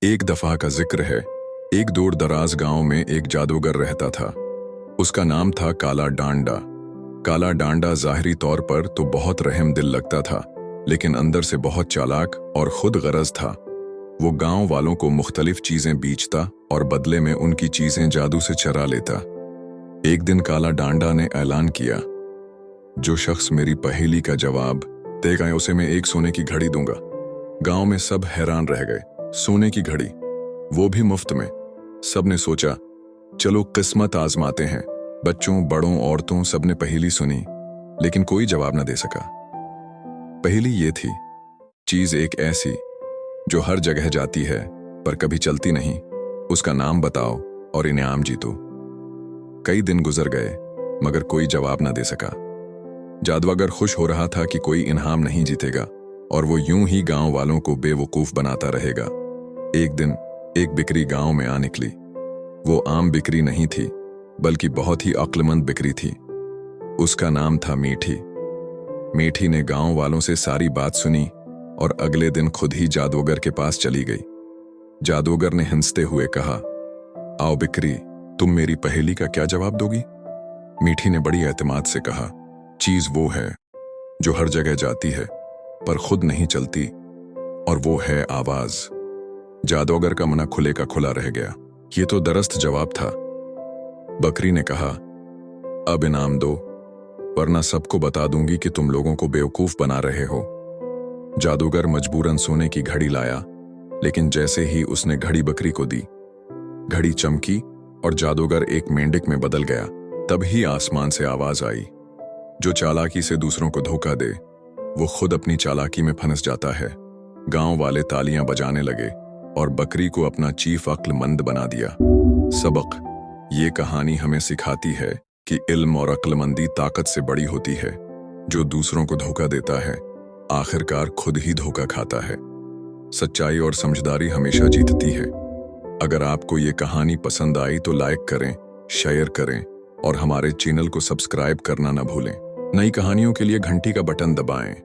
एक दफा का जिक्र है। एक दूर दराज गांव में एक जादूगर रहता था। उसका नाम था काला डांडा। काला डांडा ज़ाहिरी तौर पर तो बहुत रहम दिल लगता था, लेकिन अंदर से बहुत चालाक और खुद गरज था। वो गांव वालों को मुख्तलिफ चीजें बेचता और बदले में उनकी चीजें जादू से चरा लेता। एक दिन काला डांडा ने ऐलान किया, जो शख्स मेरी पहेली का जवाब देगा उसे मैं एक सोने की घड़ी दूंगा। गांव में सब हैरान रह गए। सोने की घड़ी, वो भी मुफ्त में। सबने सोचा, चलो किस्मत आजमाते हैं। बच्चों, बड़ों, औरतों सबने पहेली सुनी, लेकिन कोई जवाब न दे सका। पहेली ये थी, चीज एक ऐसी जो हर जगह जाती है पर कभी चलती नहीं, उसका नाम बताओ और इनाम जीतो। कई दिन गुजर गए मगर कोई जवाब न दे सका। जादूगर खुश हो रहा था कि कोई इनाम नहीं जीतेगा और वो यूं ही गांव वालों को बेवकूफ बनाता रहेगा। एक दिन एक बिक्री गांव में आ निकली। वो आम बिक्री नहीं थी, बल्कि बहुत ही अक्लमंद बिक्री थी। उसका नाम था मीठी। मीठी ने गांव वालों से सारी बात सुनी और अगले दिन खुद ही जादूगर के पास चली गई। जादूगर ने हंसते हुए कहा, आओ बिक्री, तुम मेरी पहेली का क्या जवाब दोगी? मीठी ने बड़ी एतमाद से कहा, चीज वो है जो हर जगह जाती है पर खुद नहीं चलती, और वो है आवाज। जादूगर का मना खुले का खुला रह गया। ये तो दरस्त जवाब था। बकरी ने कहा, अब इनाम दो, वरना सबको बता दूंगी कि तुम लोगों को बेवकूफ बना रहे हो। जादूगर मजबूरन सोने की घड़ी लाया, लेकिन जैसे ही उसने घड़ी बकरी को दी, घड़ी चमकी और जादूगर एक मेंढक में बदल गया। तभी आसमान से आवाज आई, जो चालाकी से दूसरों को धोखा दे वो खुद अपनी चालाकी में फंस जाता है। गांव वाले तालियां बजाने लगे और बकरी को अपना चीफ अक्लमंद बना दिया। सबक, ये कहानी हमें सिखाती है कि इल्म और अक्लमंदी ताकत से बड़ी होती है। जो दूसरों को धोखा देता है आखिरकार खुद ही धोखा खाता है। सच्चाई और समझदारी हमेशा जीतती है। अगर आपको ये कहानी पसंद आई तो लाइक करें, शेयर करें और हमारे चैनल को सब्सक्राइब करना न भूलें। नई कहानियों के लिए घंटी का बटन दबाएं।